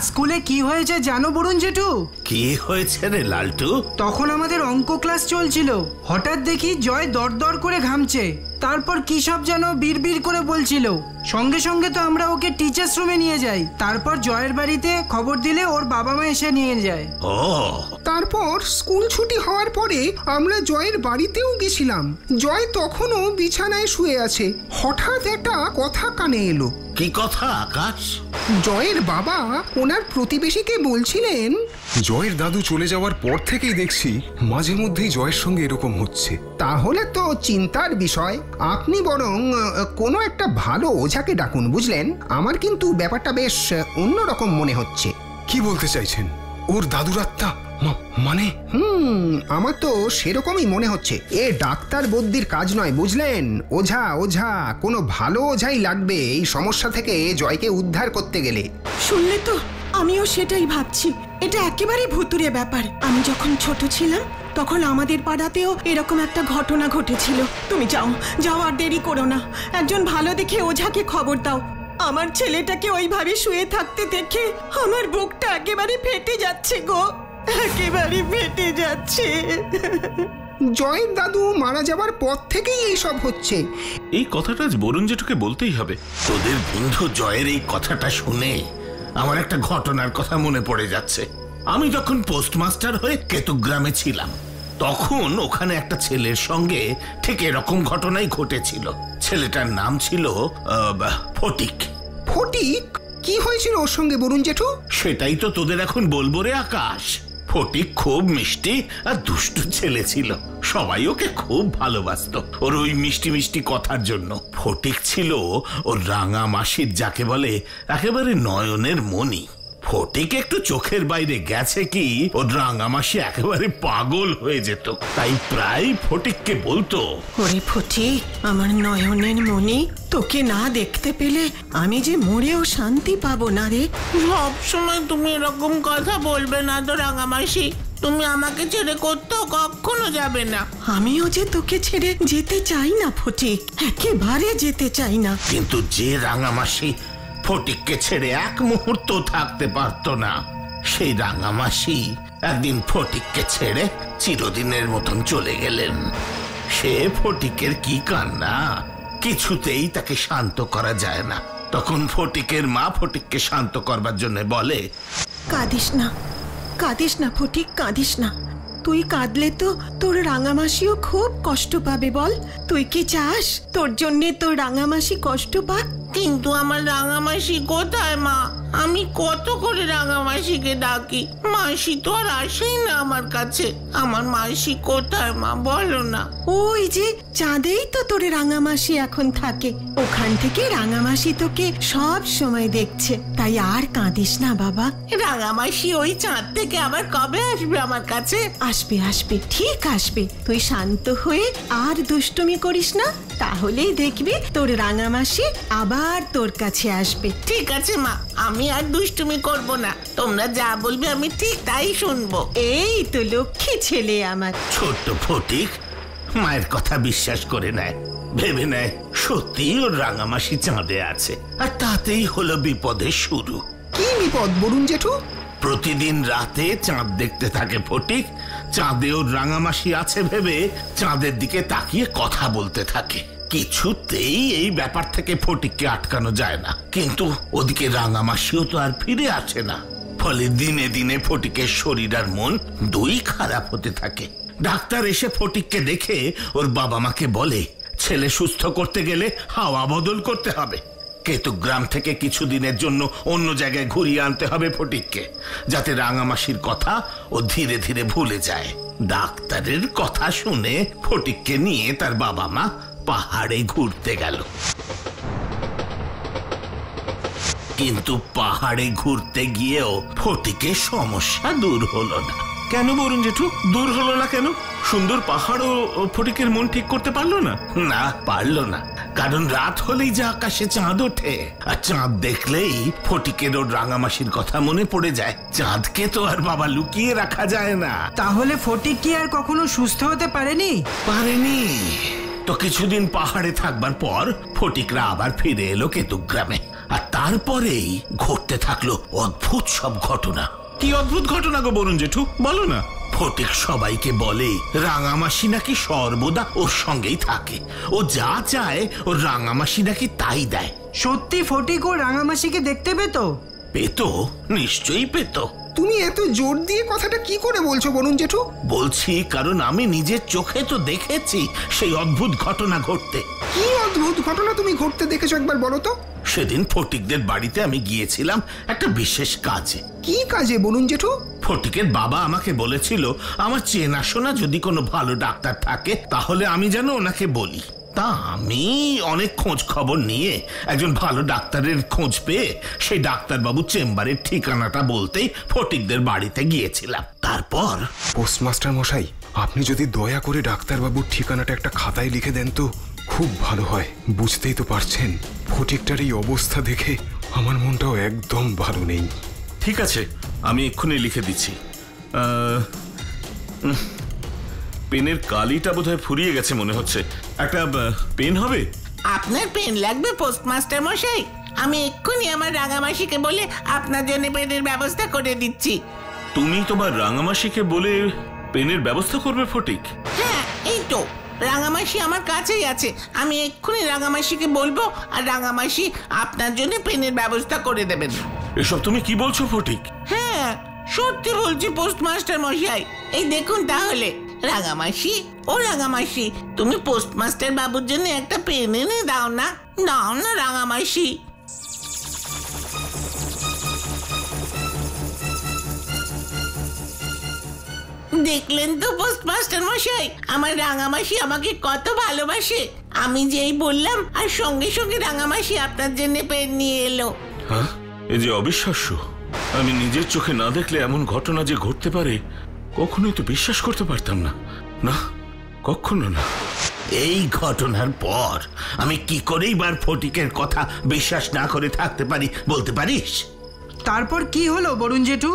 স্কুলে কি হয়েছে জানো বরুণ জেঠু? কি হয়েছে রে লালটু? তখন আমাদের অঙ্ক ক্লাস চলছিল, হঠাৎ দেখি জয় দরদর করে ঘামছে, তারপর কি সব যেন বিড়বিড় করে বলছিল। সঙ্গে সঙ্গে তো আমরা ওকে টিচার্স রুমে নিয়ে যাই। তারপর জয়ের বাড়িতে খবর দিলে ওর বাবা মা এসে নিয়ে যায়। ও, তারপর স্কুল ছুটি হওয়ার পরে আমরা জয়ের বাড়িতেও গেছিলাম। জয় তখনও বিছানায় শুয়ে আছে। হঠাৎ একটা কথা কানে এলো। কি কথা আকাশ? জয়ের বাবা ওনার প্রতিবেশীকে বলছিলেন, জয়ের দাদু চলে যাওয়ার পর থেকেই দেখছি মাঝে মধ্যেই জয়ের সঙ্গে এরকম হচ্ছে। তাহলে তো চিন্তার বিষয়। আপনি বরং কোনো একটা ভালো ওঝাকে ডাকুন, বুঝলেন? আমার কিন্তু ব্যাপারটা বেশ অন্যরকম মনে হচ্ছে। কি বলতে চাইছেন? ওর দাদুর আত্মা? মানে? আমার তো সেরকমই মনে হচ্ছে। এ ডাক্তার বদ্যির কাজ নয়, বুঝলেন? ওঝা ওঝা কোনো ভালো ওঝাই লাগবে এই সমস্যা থেকে জয়কে উদ্ধার করতে গেলে। শুনলে তো, আমিও সেটাই ভাবছি। এটা একেবারে ভুতুড়ে ব্যাপার। আমি যখন ছোট ছিলাম তখন আমাদের পাড়াতেও এরকম একটা ঘটনা ঘটেছিল। তুমি যাও যাও, আর দেরি করো না। একজন ভালো দেখে ওঝাকে খবর দাও। আমার ছেলেটাকে ওইভাবে শুয়ে থাকতে দেখে আমার বুকটা একেবারে ফেটে যাচ্ছে গো, একেবারে ফেটে যাচ্ছে। জয়ের দাদু মারা যাবার পর থেকেই এইসব হচ্ছে। এই কথাটা আজ বরুণ জেঠুকে বলতেই হবে। তোদের বন্ধু জয়ের এই কথাটা শুনে আমার একটা ঘটনার কথা মনে পড়ে যাচ্ছে। আমি যখন পোস্টমাস্টার হয়ে কেতুগ্রামে ছিলাম, তখন ওখানে একটা ছেলের সঙ্গে ঠিক এরকম ঘটনাই ঘটেছিল। ছেলেটার নাম ছিল ফটিক। ফটিক? কি হয়েছিল ওর সঙ্গে বরুণ জেঠু? সেটাই তো তোদের এখন বলবো রে আকাশ। ফটিক খুব মিষ্টি আর দুষ্টু ছেলে ছিল। সবাই ওকে খুব ভালোবাসতো ওর ওই মিষ্টি মিষ্টি কথার জন্য। ফটিক ছিল ওর রাঙা মাসির, যাকে বলে একেবারে নয়নের মণি। ফটিক একটু চোখের বাইরে গেছে কি ওর রাঙা মাসি একেবারে পাগল হয়ে যেত। তাই প্রায় ফটিককে বলতো, ওরে ফটিক, আমার নয়নের মণি, তোকে না দেখতে পেলে আমি যে মরেও শান্তি পাবো না রে। সব সময় তুমি এরকম কথা বলবে না তো রাঙামাসি। তুমি আমাকে ছেড়ে কোথাও কখনো যাবে না। আমিও যে তোকে ছেড়ে যেতে চাই না ফটিক, একেবারে যেতে চাই না। কিন্তু যে রাঙামাসি ফটিককে ছেড়ে এক মুহূর্ত থাকতে পারতো না, সেই রাঙামাসি একদিন ফটিককে ছেড়ে চিরদিনের মতন চলে গেলেন। সে ফটিকের কি কান্না, কিছুতেই তাকে শান্ত করা যায় না। তখন ফটিকের মা ফটিককে শান্ত করবার জন্য বলে, কাঁদিস না, কাঁদিস না ফটিক, কাঁদিস না। তুই কাঁদলে তো তোর রাঙামাসিও খুব কষ্ট পাবে। বল, তুই কি চাস তোর জন্যে তোর রাঙামাসি কষ্ট পাক? কিন্তু আমার রাঙামাসি কোথায় মা? আমি কত করে রাঙামাসিকে ডাকি, মাসি তো আর আসেই না আমার কাছে। আমার মাসি কোথায় মা, বলো না? ওই যে চাঁদেই তো তোর রাঙামাসি এখন থাকে। ওখান থেকে রাঙামাসি তোকে সব সময় দেখছে। তাই আর কাঁদিস না বাবা। রাঙামাসি ওই চাঁদ থেকে আবার কবে আসবে আমার কাছে? আসবে আসবে, ঠিক আসবে। তুই শান্ত হয়ে আর দুষ্টুমি করিস না, তাহলেই দেখবি তোর রাঙামাসি আবার তোর কাছে আসবে। ঠিক আছে মা, আমি আর দুষ্টুমি করব না। তোমরা যা বলবে আমি ঠিক তাই শুনবো। এই তো লক্ষ্মী ছেলে আমার। ছোট্ট ফটিক মায়ের কথা বিশ্বাস করে নেয়, ভেবে নেয় সত্যি ওর রাঙামাসি চাঁদে আছে। আর তাতেই হলো বিপদের শুরু। কি বিপদ বরুণ জেঠু? প্রতিদিন রাতে চাঁদ দেখতে থাকে ফটিক। চাঁদে ওর রাঙামাসি আছে ভেবে চাঁদের দিকে তাকিয়ে কথা বলতে থাকে। কিছুতেই এই ব্যাপার থেকে ফটিককে আটকানো যায় না। কিন্তু ওদিকে রাঙামাসিও তো আর ফিরে আসে না। ফলে দিনে দিনে ফটিকের শরীর আর মন দুই খারাপ হতে থাকে। ডাক্তার এসে ফটিককে দেখে ওর বাবা মাকে বলে, ছেলে সুস্থ করতে গেলে হাওয়া বদল করতে হবে। কেতুগ্রাম থেকে কিছুদিনের জন্য অন্য জায়গায় ঘুরিয়ে আনতে হবে ফটিককে, যাতে রাঙামাসির কথা ও ধীরে ধীরে ভুলে যায়। ডাক্তারের কথা শুনে ফটিককে নিয়ে তার বাবা মা পাহাড়ে ঘুরতে গেল। কিন্তু পাহাড়ে ঘুরতে গিয়েও ফটিকের সমস্যা দূর হলো না। কেন বরুণ জেঠু, দূর হলো না কেন? সুন্দর পাহাড় ও ফটিকের মন ঠিক করতে পারলো না? না, পারলো না। কারণ রাত হলেই যে আকাশে চাঁদ ওঠে, আর চাঁদ দেখলেই ফটিকের ওর রাঙামাসির কথা মনে পড়ে যায়। চাঁদকে তো আর বাবা লুকিয়ে রাখা যায় না। তাহলে ফটিক কি আর কখনো সুস্থ হতে পারেনি? পারেনি তো। কিছুদিন পাহাড়ে থাকবার পর ফটিকরা আবার ফিরে এলো কেতুগ্রামে। আর তারপরেই ঘটতে থাকলো অদ্ভুত সব ঘটনা। কি অদ্ভুত ঘটনা গো বরুণ জেঠু, বলো না। ফটিক সবাইকে বলে রাঙামাসি নাকি সর্বদা ওর সঙ্গেই থাকে, ও যা চায় ও রাঙামাসি নাকি তাই দেয়। সত্যি ফটিক ও রাঙামাসিকে দেখতে পেত? পেত, নিশ্চয়ই পেত। তুমি এত জোর দিয়ে কথাটা কি করে বলছো বরুণ জেঠু? বলছি কারণ আমি নিজের চোখে তো দেখেছি সেই অদ্ভুত ঘটনা ঘটতে। কি অদ্ভুত ঘটনা তুমি ঘটতে দেখেছো একবার বলো তো। সেদিন ফটিকদের বাড়িতে আমি গিয়েছিলাম একটা বিশেষ কাজে। কি কাজে বরুণ জেঠু? ফটিকের বাবা আমাকে বলেছিল আমার চেনাশোনা যদি কোনো ভালো ডাক্তার থাকে তাহলে আমি যেন ওনাকে বলি। তা আমি অনেক খোঁজ খবর নিয়ে একজন ভালো ডাক্তারের খোঁজ পেয়ে সেই ডাক্তারবাবুর চেম্বারের ঠিকানাটা বলতেই ফটিকদের বাড়িতে গিয়েছিলাম। তারপর পোস্টমাস্টার মশাই, আপনি যদি দয়া করে ডাক্তারবাবুর ঠিকানাটা একটা খাতায় লিখে দেন তো খুব ভালো হয়। বুঝতেই তো পারছেন ফটিকটার এই অবস্থা দেখে আমার মনটাও একদম ভালো নেই। ঠিক আছে, আমি এক্ষুনি লিখে দিচ্ছি। পেনের কালিটা বোধহয় ফুরিয়ে গেছে মনে হচ্ছে। একটা পেন হবে? আপনার পেন লাগবে পোস্টমাস্টার মশাই? আমি এক্ষুনি আমার রাঙামাসিকে বলে আপনার জন্য পেনের ব্যবস্থা করে দিচ্ছি। তুমি তোমার রাঙামাসিকে বলে পেনের ব্যবস্থা করবে ফটিক? হ্যাঁ, এই তো রাঙামাসি আমার কাছেই আছে। আমি এক্ষুনি রাঙামাসিকে বলবো আর রাঙামাসি আপনার জন্য পেনের ব্যবস্থা করে দেবেন। এসব তুমি কি বলছো ফটিক? হ্যাঁ, সত্যি বলছি পোস্টমাস্টার মশাই। এই দেখুন তাহলে রাঙামাসি, ও রাঙামাসি, তুমি পোস্টমাস্টার বাবুর জন্য একটা পেন এনে দাও না। দাও না রাঙামাসি। দেখলেন তো পোস্টমাস্টার মশাই, আমার রাঙামাসি আমাকে কত ভালোবাসে। আমি যেই বললাম আর সঙ্গে সঙ্গে রাঙামাসি আপনার জন্য পেন নিয়ে এলো। হ্যাঁ, এই যে অবিশ্বাস্য। আমি নিজের চোখে না দেখলে এমন ঘটনা যে ঘটতে পারে কখনোই তো বিশ্বাস করতে পারতাম না। না, কখনো না। এই ঘটনার পর আমি কি করেই বার ফটিকের কথা বিশ্বাস না করে থাকতে পারি বলতে পারিস? তারপর কি হলো বরুণ জেঠু?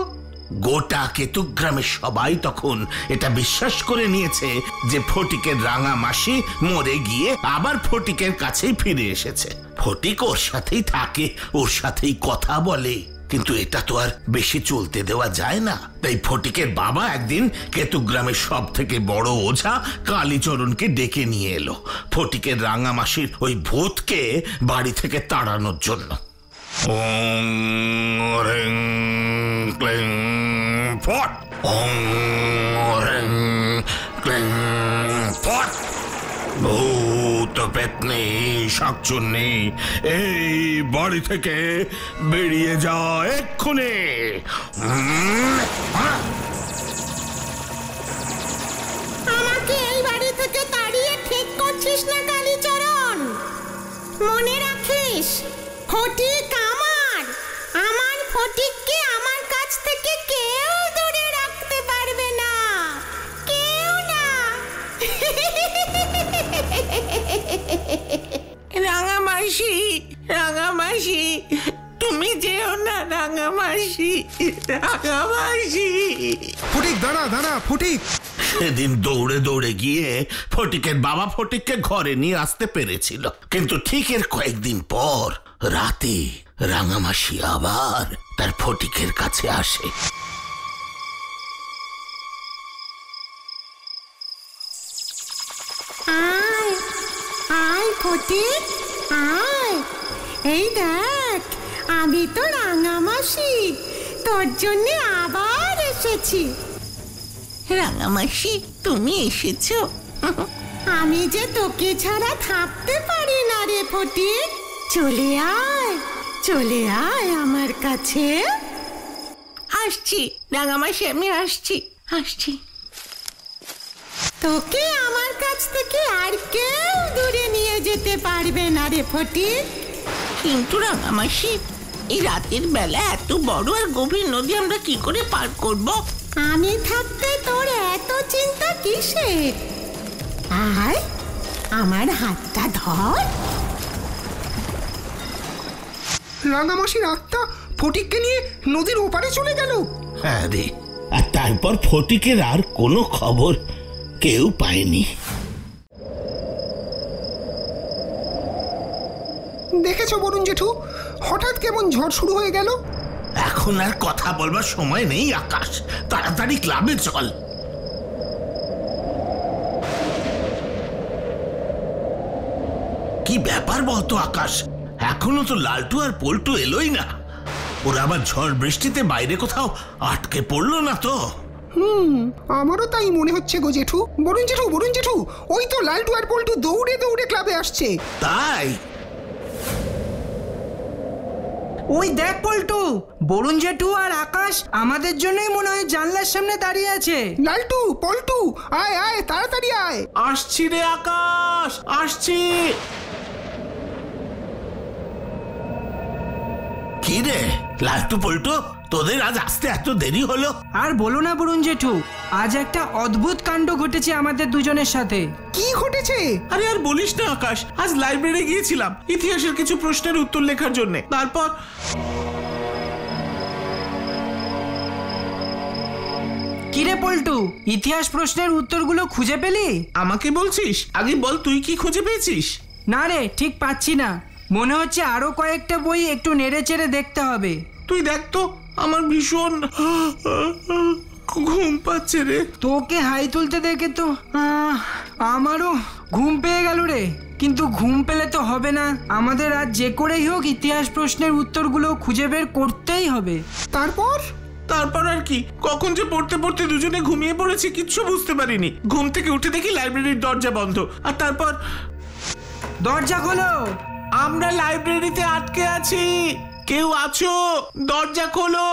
গোটা কেতুগ্রামের সবাই তখন এটা বিশ্বাস করে নিয়েছে যে ফটিকের রাঙামাসি মরে গিয়ে আবার ফটিকের কাছেই ফিরে এসেছে। ফটিক ওর সাথেই থাকে, ওর সাথেই কথা বলে, কিন্তু এটা তো আর বেশি চলতে দেওয়া যায় না। তাই ফটিকের বাবা একদিন কেতুগ্রামের সব থেকে বড় ওঝা কালীচরণকে ডেকে নিয়ে এলো ফটিকের রাঙামাসির ওই ভূতকে বাড়ি থেকে তাড়ানোর জন্য। ওং রিং ক্লিং ফট, ওং রিং ক্লিং ফট। ভূত পেতনি শাকচুন্নি, এই বাড়ি থেকে বেরিয়ে যা এক্ষুনি। আমাকে এই বাড়ি থেকে তাড়িয়ে ঠিক করছিস না কালীচরণ? মনে রাখিস, ফটিক আমার। আমার ফটিককে আমার কাছ থেকে কেউ দূরে রাখতে পারবে না, কেউ না। রাঙামাসি, রাঙামাসি, তুমি যেও না রাঙামাসি, রাঙামাসি। ফটিক দাঁড়া দাঁড়া ফটিক। সেদিন দৌড়ে দৌড়ে গিয়ে ফটিকের বাবা ফটিককে ঘরে নিয়ে আসতে পেরেছিল, কিন্তু ঠিক এর কয়েকদিন পর রাতে রাঙামাসি আবার তার ফটিকের কাছে আসে। আয় আয় ফটিক, আয়। এই দেখ, আমি তো রাঙামাসি, তোর জন্য আবার এসেছি। রাঙামাসি, তুমি এসেছো? আমি যে তোকে ছাড়া থাকতে পারি না রে ফটিক। চলে আয়, চলে আয় আমার কাছে। আসছি রাঙামাসি, আমি আসছি, আসছি। তোকে আমার কাছ থেকে আর কেউ দূরে নিয়ে যেতে পারবে না রে ফটিক। কিন্তু রাঙামাসি, এই রাতের বেলা এত বড় আর গভীর নদী আমরা কি করে পার করব? আমি থাকতে তোর এত চিন্তা কিসের? আয়, আমার হাতটা ধর। রাঙামাসির আত্মা ফটিককে নিয়ে নদীর ওপারে চলে গেল। হ্যাঁ রে, আর তারপর ফটিকের আর কোনো খবর কেউ পায়নি। দেখেছো বরুণ জেঠু, হঠাৎ কেমন ঝড় শুরু হয়ে গেল? এখন আর কথা বলবার সময় নেই আকাশ, তাড়াতাড়ি ক্লাবে চল। কি ব্যাপার বলতো আকাশ, এখনো তো লালটু আর পল্টু এলোই না। ওরা আবার ঝড় বৃষ্টিতে বাইরে কোথাও আটকে পড়লো না তো? আমারও তাই মনে হচ্ছে গো জেঠু। বরুণ জেঠু, ওই তো লালটু আর পল্টু দৌড়ে দৌড়ে ক্লাবে আসছে। তাই? ওই দেখ পল্টু, বরুণ জেঠু আর আকাশ আমাদের জন্যই মনে হয় জানলার সামনে দাঁড়িয়ে আছে। লালটু, পল্টু, আয় আয়, তাড়াতাড়ি আয়। আসছি রে আকাশ, আসছি। কি রে লালটু পল্টু, তোদের আজ আসতে এত দেরি হলো? আর বলো না বরুণ জেঠু, আজ একটা অদ্ভুত কাণ্ড ঘটেছে আমাদের দুজনের সাথে। কি ঘটেছে? আরে আর বলিস না আকাশ, আজ লাইব্রেরি গিয়েছিলাম ইতিহাসের কিছু প্রশ্নের উত্তর লেখার জন্য। তারপর কিরে পল্টু, ইতিহাস প্রশ্নের উত্তরগুলো খুঁজে পেলি? আমাকে বলছিস? আগে বল তুই কি খুঁজে পেয়েছিস? না রে, ঠিক পাচ্ছি না। মনে হচ্ছে আরো কয়েকটা বই একটু নেড়ে চেড়ে দেখতে হবে। তুই দেখ তো, আমার ভীষণ ঘুম পাচ্ছে রে। তোকে হাই তুলতে দেখে তো আমারও ঘুম পেয়ে গেল রে। কিন্তু ঘুম পেলে তো হবে না, আমাদের আজ যে করেই হোক ইতিহাস প্রশ্নের উত্তরগুলো খুঁজে বের করতেই হবে। তারপর আর কি, কখন যে পড়তে পড়তে দুজনে ঘুমিয়ে পড়েছি কিচ্ছু বুঝতে পারিনি। ঘুম থেকে উঠে দেখি লাইব্রেরির দরজা বন্ধ। আর তারপর দরজা খোলো। আমরা লাইব্রেরিতে আটকে আছি, কেউ আছো? দরজা খোলো।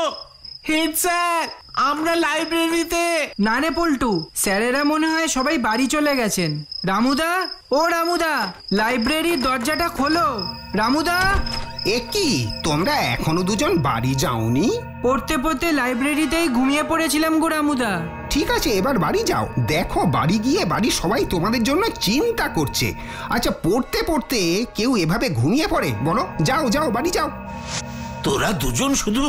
হেড স্যার, আমরা লাইব্রেরিতে। না রে পল্টু, স্যারেরা মনে হয় সবাই বাড়ি চলে গেছেন। রামুদা, ও রামুদা, লাইব্রেরির দরজাটা খোলো। রামুদা। এ কি, তোমরা এখনো দুজন বাড়ি যাওনি? পড়তে পড়তে লাইব্রেরিতেই ঘুমিয়ে পড়েছিলাম গো রামুদা। ঠিক আছে, এবার বাড়ি যাও। দেখো, বাড়ি গিয়ে বাড়ি সবাই তোমাদের জন্য চিন্তা করছে। আচ্ছা, পড়তে পড়তে কেউ এভাবে ঘুমিয়ে পড়ে বলো? যাও যাও, বাড়ি যাও। তোরা দুজন শুধু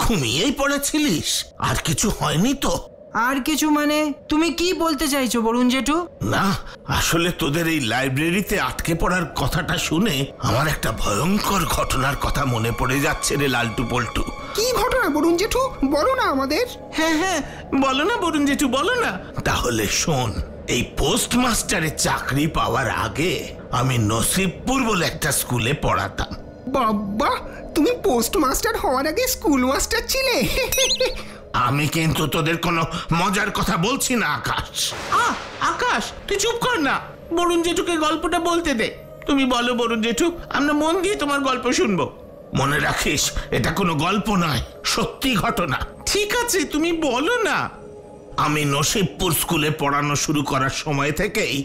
ঘুমিয়েই পড়েছিলিস, আর কিছু হয়নি তো? আর কিছু মানে তুমি কি বলতে চাইছো বরুণ জেঠু? না, আসলে তোদের এই লাইব্রেরিতে আটকে পড়ার কথাটা শুনে আমার একটা ভয়ঙ্কর ঘটনার কথা মনে পড়ে যাচ্ছে রে লালটু পল্টু। কি ঘটনা বরুণ জেঠু, বলো না আমাদের। হ্যাঁ, বলো না বরুণ জেঠু, বলো না। তাহলে শোন, এই পোস্টমাস্টারের চাকরি পাওয়ার আগে আমি নসিবপুর বলে একটা স্কুলে পড়াতাম। বাবা, তুমি পোস্টমাস্টার হওয়ার আগে স্কুল মাস্টার ছিলে? আমি কিন্তু তোদের কোনো মজার কথা বলছি না আকাশ। আকাশ, তুই চুপ কর না, বরুণ জেঠুকে গল্পটা বলতে দে। তুমি বলো বরুণ জেঠু, আমরা মন দিয়ে তোমার গল্প শুনবো। মনে রাখিস, এটা কোনো গল্প নয়, সত্যি ঘটনা। ঠিক আছে, তুমি বলো না। আমি নসিবপুর স্কুলে পড়ানো শুরু করার সময় থেকেই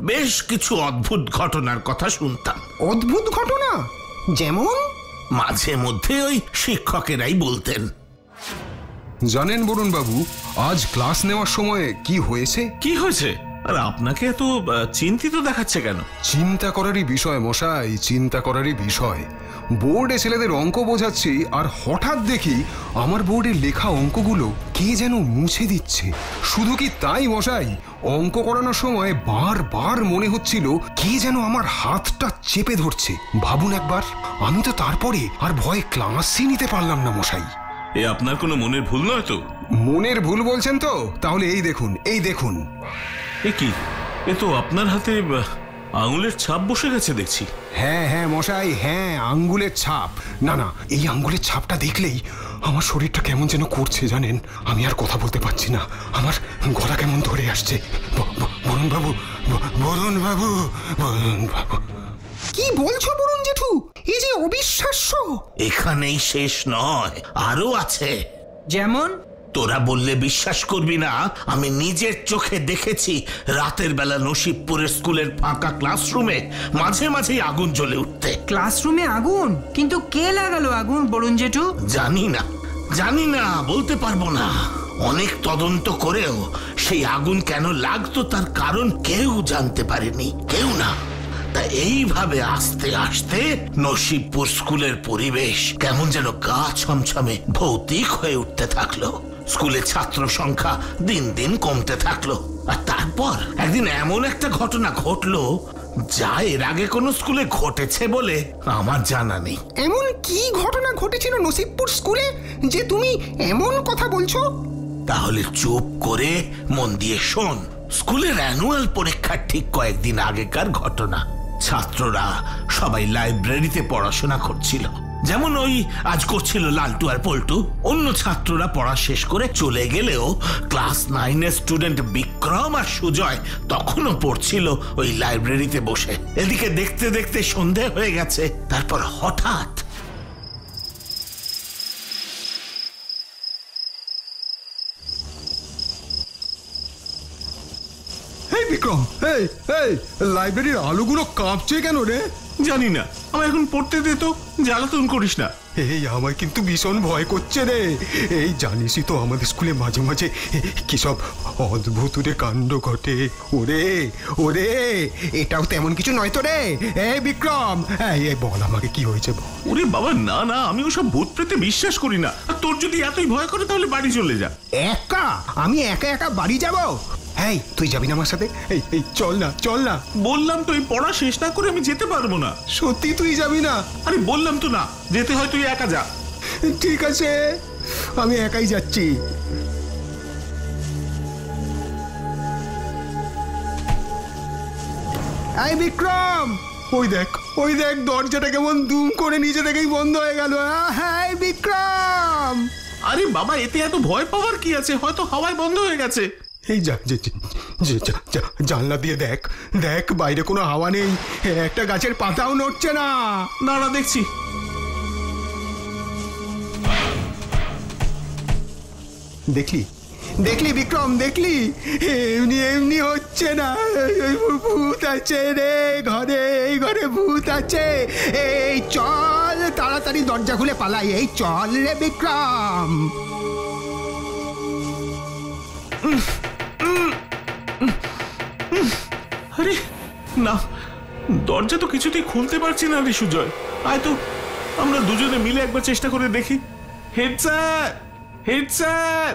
বেশ কিছু অদ্ভুত ঘটনার কথা শুনতাম। অদ্ভুত ঘটনা? যেমন? মাঝে মধ্যে ওই শিক্ষকেরাই বলতেন। জানেন বরুণ বাবু, আজ ক্লাস নেওয়ার সময় কি হয়েছে? কি হয়েছে? আর আপনাকে এত চিন্তিত দেখাচ্ছে কেন? চিন্তা করারই বিষয় মশাই, চিন্তা করারই বিষয়। বোর্ডে ছেলেদের অঙ্ক বোঝাচ্ছি, আর হঠাৎ দেখি আমার বোর্ডে লেখা অঙ্কগুলো কে যেন মুছে দিচ্ছে। শুধু কি তাই মশাই, অঙ্ক করানোর সময় বারবার মনে হচ্ছিল কে যেন আমার হাতটা চেপে ধরছে। ভাবুন একবার, আমি তো তারপরে আর ভয়ে ক্লাসই নিতে পারলাম না মশাই। এ আপনার কোনো মনের ভুল নয় তো? মনের ভুল বলছেন তো? তাহলে এই দেখুন, এই দেখুন। এ কি, এ তো আপনার হাতে আঙুলের ছাপ বসে গেছে দেখছি। হ্যাঁ মশাই, হ্যাঁ, আঙ্গুলের ছাপ। না, এই আঙ্গুলের ছাপটা দেখলেই আমার শরীরটা কেমন যেন করছে জানেন। আমি আর কথা বলতে পারছি না, আমার গলা কেমন ধরে আসছে। বরুণ বাবু, বরুণ বাবু, বরুণ বাবু। কি বলছো বরুণ জেঠু? এই যে অবিশ্বাস্য। এখানেই শেষ নয়, আরো আছে। যেমন? তোরা বললে বিশ্বাস করবি না, আমি নিজের চোখে দেখেছি রাতের বেলা নসিবপুরের স্কুলের ফাঁকা ক্লাসরুমে মাঝে মাঝেই আগুন জ্বলে উঠতে। ক্লাসরুমে আগুন? কিন্তু কে লাগালো আগুন বরুণ জেঠু? জানি না, বলতে পারবো না। অনেক তদন্ত করেও সেই আগুন কেন লাগতো তার কারণ কেউ জানতে পারেনি, কেউ না। তা এইভাবে আস্তে আস্তে নসিবপুর স্কুলের পরিবেশ কেমন যেন গা ছমছমে ভৌতিক হয়ে উঠতে থাকলো। স্কুলের ছাত্র সংখ্যা দিন দিন কমতে থাকলো। আর তারপর একদিন এমন একটা ঘটনা ঘটলো যা এর আগে কোনো স্কুলে ঘটেছে বলে আমার জানা নেই। এমন কি ঘটনা ঘটেছিল নসিবপুর স্কুলে যে তুমি এমন কথা বলছো? তাহলে চুপ করে মন দিয়ে শোন। স্কুলের অ্যানুয়াল পরীক্ষার ঠিক কয়েকদিন আগেকার ঘটনা। ছাত্ররা সবাই লাইব্রেরিতে পড়াশোনা করছিল, যেমন ওই আজ করছিল লালটু আর পল্টু। অন্য ছাত্ররা পড়া শেষ করে চলে গেলেও ক্লাস 9-এর স্টুডেন্ট বিক্রম আর সুজয় তখনও পড়ছিল ওই লাইব্রেরিতে বসে। এদিকে দেখতে দেখতে সন্ধে হয়ে গেছে। তারপর হঠাৎ বিক্রম, এই এই লাইব্রেরির আলোগুলো কাঁপছে কেন রে? জানি না, আমার এখন পড়তে দে তো, জ্বালাতন করিস না। এই আমার কিন্তু ভীষণ ভয় করছে রে। এই জানিসই তো আমাদের স্কুলে মাঝে মাঝে কি সব অদ্ভুত কাণ্ড ঘটে। ওরে ওরে, এটাও তেমন কিছু নয় তো রে। এই বিক্রম, এই বল আমাকে কি হয়েছে বল। ওরে বাবা, না না, আমি ওসব ভূত প্রেতে বিশ্বাস করি না। আর তোর যদি এতই ভয় করে তাহলে বাড়ি চলে যা। একা? আমি একা একা বাড়ি যাব? এই তুই যাবি না আমার সাথে? এই এই চল না, চল না। বললাম তো, এই পড়া শেষ না করে আমি যেতে পারবো না। সত্যি তুই যাবি না? আরে বললাম তো না, যেতে হয় তুই একা যা। ঠিক আছে, আমি একাই যাচ্ছি। এই বিক্রম, ওই দেখ দরজাটা কেমন দুম করে নিচে থেকেই বন্ধ হয়ে গেল। হ্যাঁ বিক্রম। আরে বাবা, এতে এত ভয় পাওয়ার কি আছে? হয়তো হাওয়ায় বন্ধ হয়ে গেছে। এই জানলা দিয়ে দেখ দেখ, বাইরে কোনো হাওয়া নেই, একটা গাছের পাতাও নড়ছে না। দাঁড়া দেখছি। দেখলি দেখলি বিক্রম, দেখলি? এমনি এমনি হচ্ছে না। ভূত আছে রে ঘরে, এই ঘরে ভূত আছে। এই চল তাড়াতাড়ি দরজা খুলে পালাই। এই চল রে বিক্রম। আরে না, দরজা তো কিছুতেই খুলতে পারছি না রে সুজয়। আয় তো, আমরা দুজনে মিলে একবার চেষ্টা করে দেখি। হেড স্যার, হেড স্যার,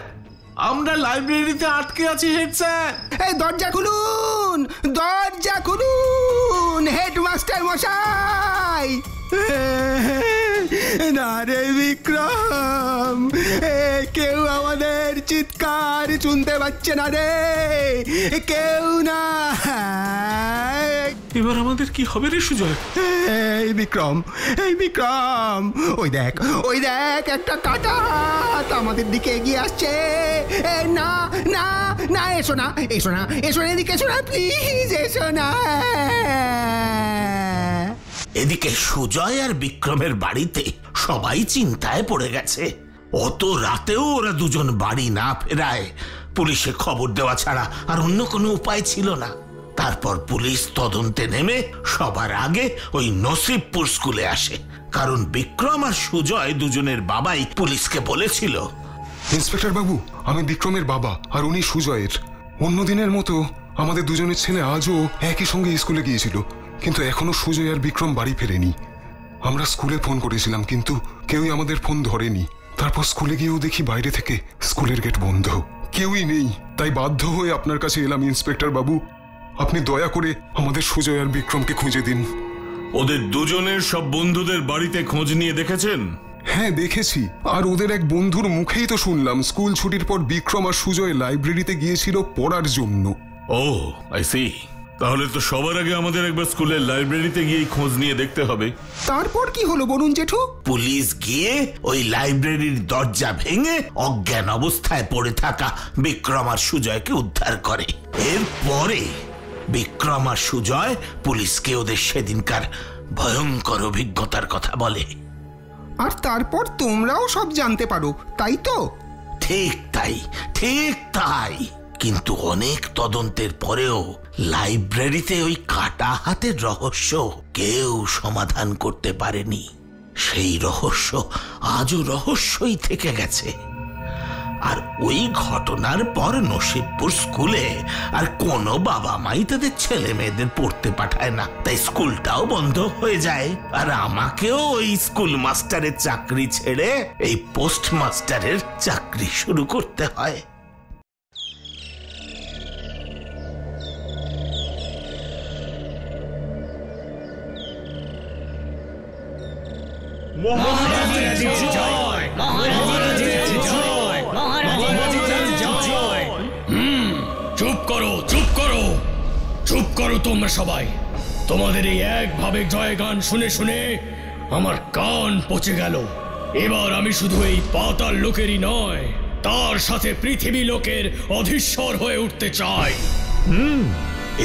আমরা লাইব্রেরিতে আটকে আছি হেড স্যার। এই দরজা খুলুন, দরজা খুলুন হেডমাস্টার মশাই। না রে বিক্রম, কেউ আমাদের চিৎকার শুনতে পাচ্ছে না রে, কেউ না। এবার আমাদের কি হবে রে সুজয়? এই বিক্রম, এই বিক্রম, ওই দেখ একটা কাটা হাত আমাদের দিকে এগিয়ে আসছে। না না না, এসো না, এসো না, এসো না, এদিকে এসো না, প্লিজ এসো না। এদিকে সুজয় আর বিক্রমের বাড়িতে সবাই চিন্তায় পড়ে গেছে। অত রাতেও ওরা দুজন বাড়ি না ফেরায় পুলিশে খবর দেওয়া ছাড়া আর অন্য কোনো উপায় ছিল না। তারপর পুলিশ তদন্তে নেমে সবার আগে ওই নসিবপুর স্কুলে আসে, কারণ বিক্রম আর সুজয় দুজনের বাবাই পুলিশকে বলেছিল, ইন্সপেক্টর বাবু, আমি বিক্রমের বাবা আর উনি সুজয়ের। অন্যদিনের মতো আমাদের দুজনের ছেলে আজও একই সঙ্গে স্কুলে গিয়েছিল, কিন্তু এখনো সুজয় আর বিক্রম বাড়ি ফেরেনি। আমরা স্কুলে ফোন করেছিলাম, কিন্তু কেউই আমাদের ফোন ধরেনি। তারপর স্কুলে গিয়েও দেখি বাইরে থেকে স্কুলের গেট বন্ধ, কেউই নেই। তাই বাধ্য হয়ে আপনার কাছে এলাম ইন্সপেক্টর বাবু। আপনি দয়া করে আমাদের সুজয় আর বিক্রমকে খুঁজে দিন। ওদের দুজনের সব বন্ধুদের বাড়িতে খোঁজ নিয়ে দেখেছেন? হ্যাঁ দেখেছি, আর ওদের এক বন্ধুর মুখেই তো শুনলাম স্কুল ছুটির পর বিক্রম আর সুজয় লাইব্রেরিতে গিয়েছিল পড়ার জন্য। ও আই সি। তাহলে তো সবার আগে আমাদের একবার স্কুলের লাইব্রেরিতে গিয়ে খোঁজ নিয়ে দেখতে হবে। তারপর কি হলো বলুন জেঠু? পুলিশ গিয়ে ওই লাইব্রেরির দরজা ভেঙে অজ্ঞান অবস্থায় পড়ে থাকা বিক্রম আর সুজয়কে উদ্ধার করে। এরপরে বিক্রম আর সুজয় পুলিশকে ওদের সেদিনকার ভয়ঙ্কর অভিজ্ঞতার কথা বলে। আর তারপর তোমরাও সব জানতে পারো, তাই তো? ঠিক তাই, ঠিক তাই। কিন্তু অনেক তদন্তের পরেও লাইব্রেরিতে ওই কাটা হাতের রহস্য কেউ সমাধান করতে পারেনি। সেই রহস্য আজও রহস্যই থেকে গেছে। আর ওই ঘটনার পর নসিবপুর স্কুলে আর কোনো বাবা মাই তাদের ছেলে মেয়েদের পড়তে পাঠায় না, তাই স্কুলটাও বন্ধ হয়ে যায়। আর আমাকেও ওই স্কুল মাস্টারের চাকরি ছেড়ে এই পোস্ট মাস্টারের চাকরি শুরু করতে হয়। চুপ করো, চুপ করো, চুপ করো তোমরা সবাই। তোমাদের এই একভাবে জয়গান শুনে শুনে আমার কান পচে গেল। এবার আমি শুধু এই পাতাল লোকেরই নয়, তার সাথে পৃথিবী লোকের অধীশ্বর হয়ে উঠতে চাই।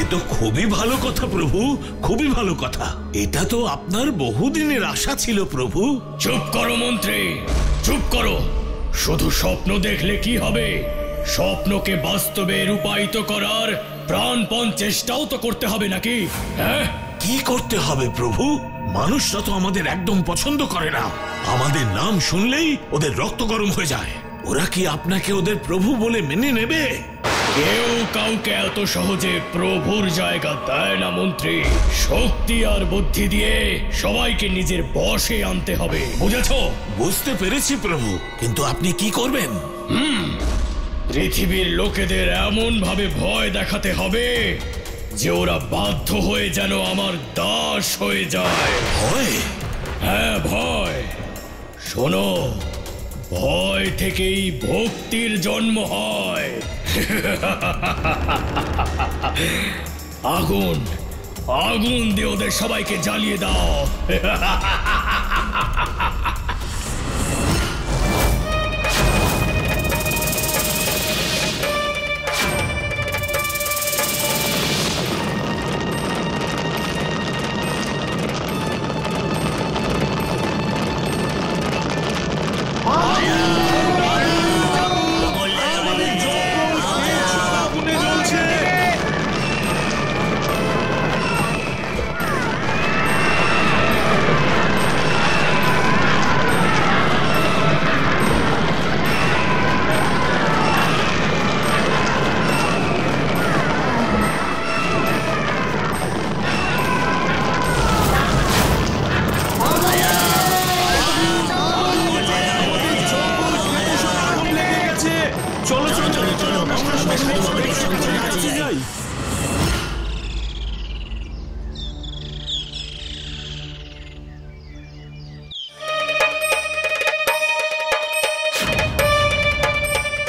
এ তো খুবই ভালো কথা প্রভু, খুবই ভালো কথা। এটা তো আপনার বহুদিনের আশা ছিল প্রভু। চুপ করো মন্ত্রী, চুপ করো। শুধু স্বপ্ন দেখলে কি হবে? স্বপ্নকে বাস্তবে রূপায়িত করার প্রাণপণ চেষ্টাও তো করতে হবে নাকি? হ্যাঁ, কি করতে হবে প্রভু? মানুষরা তো আমাদের একদম পছন্দ করে না। আমাদের নাম শুনলেই ওদের রক্ত গরম হয়ে যায়। ওরা কি আপনাকে ওদের প্রভু বলে মেনে নেবে? কেউ কাউকে এত সহজে প্রভুর জায়গা দেয় না মন্ত্রী। শক্তি আর বুদ্ধি দিয়ে সবাইকে নিজের বশে আনতে হবে, বুঝেছো? বুঝতে পেরেছি প্রভু, কিন্তু আপনি কি করবেন? পৃথিবীর লোকেদের এমন ভাবে ভয় দেখাতে হবে যে ওরা বাধ্য হয়ে যেন আমার দাস হয়ে যায়। ভয়? হ্যাঁ, ভয়। শোনো, ভয় থেকেই ভক্তির জন্ম হয়। আগুন, আগুন দিয়ে ওদের সবাইকে জ্বালিয়ে দাও।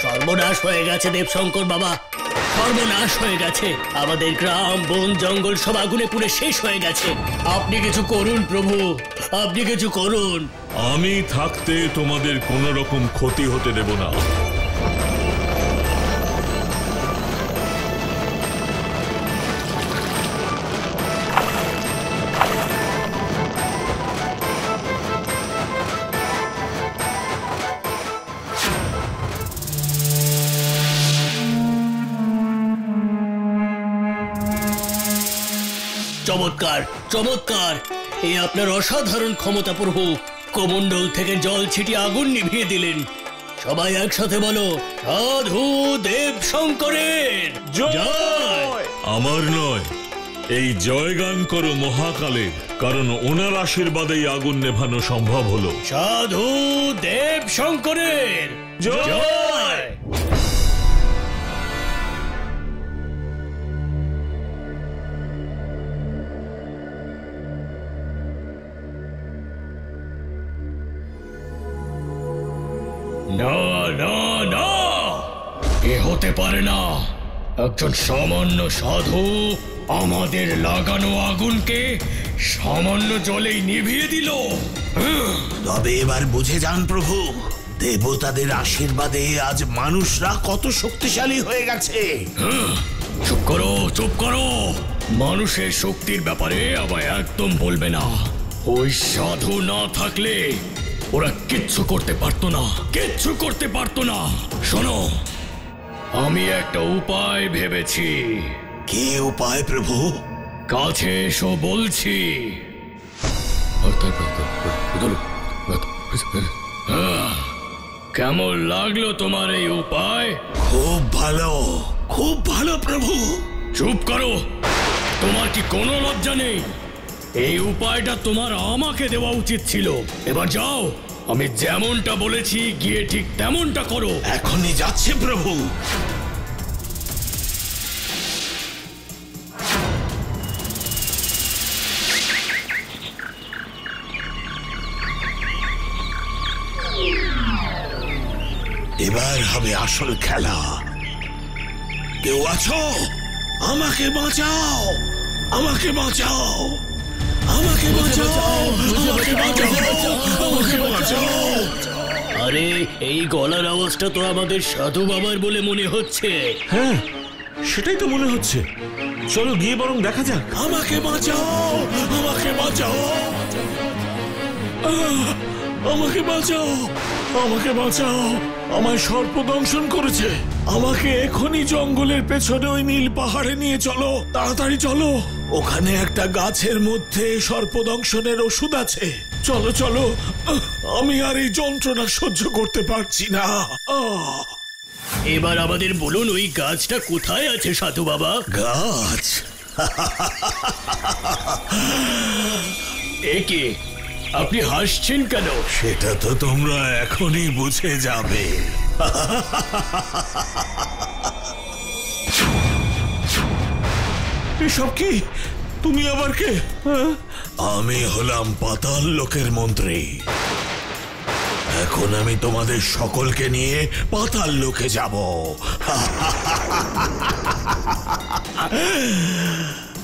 সর্বনাশ হয়ে গেছে দেবশঙ্কর বাবা, সর্বনাশ হয়ে গেছে। আমাদের গ্রাম, বন, জঙ্গল সব আগুনে পুড়ে শেষ হয়ে গেছে। আপনি কিছু করুন প্রভু, আপনি কিছু করুন। আমি থাকতে তোমাদের কোনো রকম ক্ষতি হতে দেব না। চমৎকার, চমৎকার। এই আপনার অসাধারণ ক্ষমতা প্রভু। কমণ্ডল থেকে জল ছিটিয়ে আগুন নিভিয়ে দিলেন। সবাই একসাথে বলো, সাধু দেব শঙ্করের জয়। আমার নয়, এই জয়গান করো মহাকালের, কারণ ওনার আশীর্বাদেই আগুন নেভানো সম্ভব হলো। সাধু দেব শঙ্করের জয়। না না না, এ হতে পারে না। একজন সামান্য সাধু আমাদের লাগানো আগুনকে সামান্য জলেই নিভিয়ে দিল। তবে এবার বুঝে যান প্রভু, দেবতাদের আশীর্বাদে আজ মানুষরা কত শক্তিশালী হয়ে গেছে। চুপ করো, চুপ করো। মানুষের শক্তির ব্যাপারে আবার একদম বলবে না। ওই সাধু না থাকলে ওরা কিচ্ছু করতে পারতো না, কিচ্ছু করতে পারতো না। শোনো, আমি একটা উপায় ভেবেছি। কি উপায় প্রভু? কাছে এসো বলছি। কেমন লাগলো তোমার এই উপায়? খুব ভালো, খুব ভালো প্রভু। চুপ করো, তোমার কি কোনো লজ্জা নেই? এই উপায়টা তোমার আমাকে দেওয়া উচিত ছিল। এবার যাও, আমি যেমনটা বলেছি গিয়ে ঠিক তেমনটা করো। এখনই যাচ্ছে প্রভু। এবার হবে আসল খেলা। কেউ আছো? আমাকে বাঁচাও, আমাকে বাঁচাও, আমাকে বাঁচাও, আমাকে বাঁচাও, আমাকে বাঁচাও। আরে এই গলার আওয়াজটা তো আমাদের সাধু বাবার বলে মনে হচ্ছে। হ্যাঁ, সেটাই তো মনে হচ্ছে। চলো গিয়ে বরং দেখা যাক। আমাকে বাঁচাও, আমাকে বাঁচাও, আমাকে বাঁচাও, আমাকে বাঁচাও। আমায় সর্প দংশন করেছে। আমাকে এখনই জঙ্গলের পেছনে ওই নীল পাহাড়ে নিয়ে চলো, তাড়াতাড়ি চলো। ওখানে একটা গাছের মধ্যে সর্প দংশনের ওষুধ আছে। চলো চলো, আমি আর এই যন্ত্রণা সহ্য করতে পারছি না। এবার আমাদের বলুন, ওই গাছটা কোথায় আছে সাধু বাবা? গাছ? একে আপনি হাসছেন কেন? সেটা তো তোমরা এখনই বুঝে যাবে। এসব কি? তুমি আবার কে? আমি হলাম পাতাল লোকের মন্ত্রী। এখন আমি তোমাদের সকলকে নিয়ে পাতাল লোকে যাব।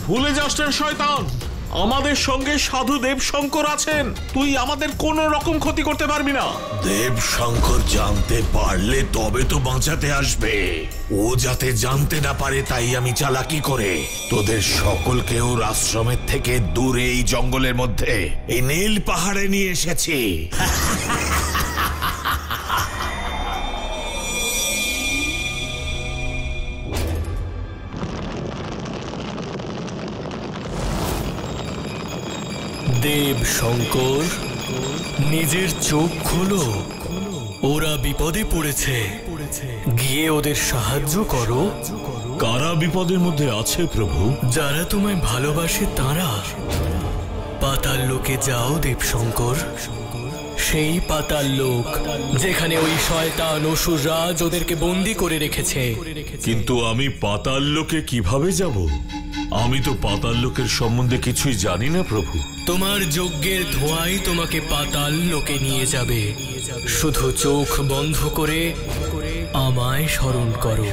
ভুলে যাস না শয়তান, আমাদের সঙ্গে সাধু দেবশঙ্কর আছেন। তুই আমাদের কোনো রকম ক্ষতি করতে পারবি না। দেবশঙ্কর জানতে পারলে তবে তো বাঁচাতে আসবে। ও যাতে জানতে না পারে তাই আমি চালাকি করে তোদের সকলকে ওর আশ্রমের থেকে দূরে এই জঙ্গলের মধ্যে এই নীল পাহাড়ে নিয়ে এসেছি। দেবশঙ্কর, নিজের চোখ খোলো। ওরা বিপদে পড়েছে, গিয়ে ওদের সাহায্য করো। কারা বিপদের মধ্যে আছে প্রভু? যারা তোমায় ভালোবাসে তারা। পাতাল লোকে যাও দেবশঙ্কর, সেই পাতাল লোক যেখানে ওই শয়তান অসুররাজ ওদেরকে বন্দি করে রেখেছে। কিন্তু আমি পাতাল লোকে কিভাবে যাব? আমি তো পাতাল লোকের সম্বন্ধে কিছুই জানি না প্রভু। তোমার যজ্ঞের ধোঁয়াই তোমাকে পাতাল লোকে নিয়ে যাবে। শুধু চোখ বন্ধ করে আমায় স্মরণ করো।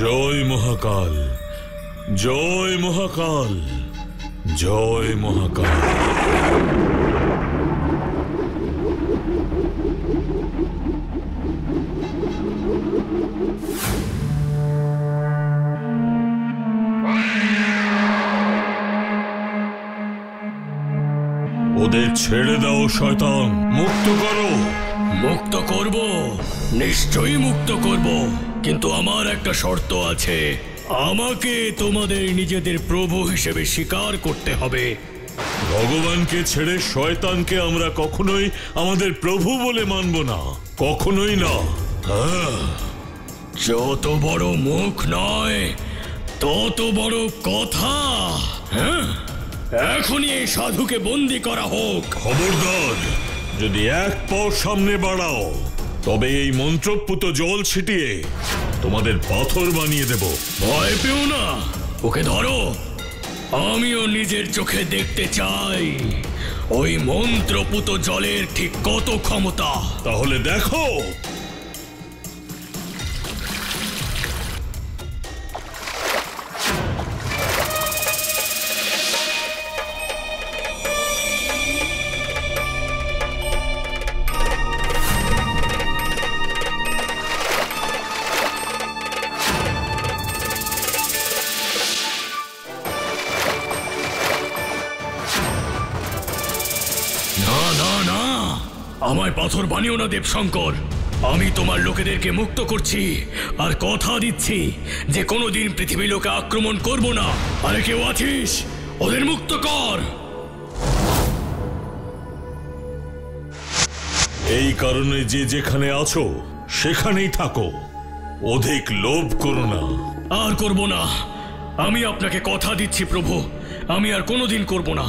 জয় মহাকাল, জয় মহাকাল, জয় মহাকাল। ওদের ছেড়ে দাও শয়তান, মুক্ত করো। মুক্ত করব, নিশ্চয়ই মুক্ত করব, কিন্তু আমার একটা শর্ত আছে। আমাকে তোমাদের নিজেদের প্রভু হিসেবে স্বীকার করতে হবে। ভগবানকে ছেড়ে শয়তানকে আমরা কখনোই আমাদের প্রভু বলে মানব না, কখনোই না। যত বড় মুখ নয় তত বড় কথা। হ্যাঁ, এখনই এই সাধুকে বন্দি করা হোক। খবরদার, যদি এক পাও সামনে বাড়াও তবে এই মন্ত্রপুত জল ছিটিয়ে তোমাদের পাথর বানিয়ে দেব। ভয় পেও না, ওকে ধরো। আমিও নিজের চোখে দেখতে চাই ওই মন্ত্রপুত জলের ঠিক কত ক্ষমতা। তাহলে দেখো। আমায় পাথর বানিও না দেবশঙ্কর। আমি তোমার লোকেদেরকে মুক্ত করছি আর কথা দিচ্ছি যে কোনোদিন পৃথিবী লোকে আক্রমণ করব না। আরে কেউ আছিস? ওদের মুক্ত কর। এই কারণে যে যেখানে আছো সেখানেই থাকো, অধিক লোভ করো না। আর করব না, আমি আপনাকে কথা দিচ্ছি প্রভু, আমি আর কোনোদিন করব না।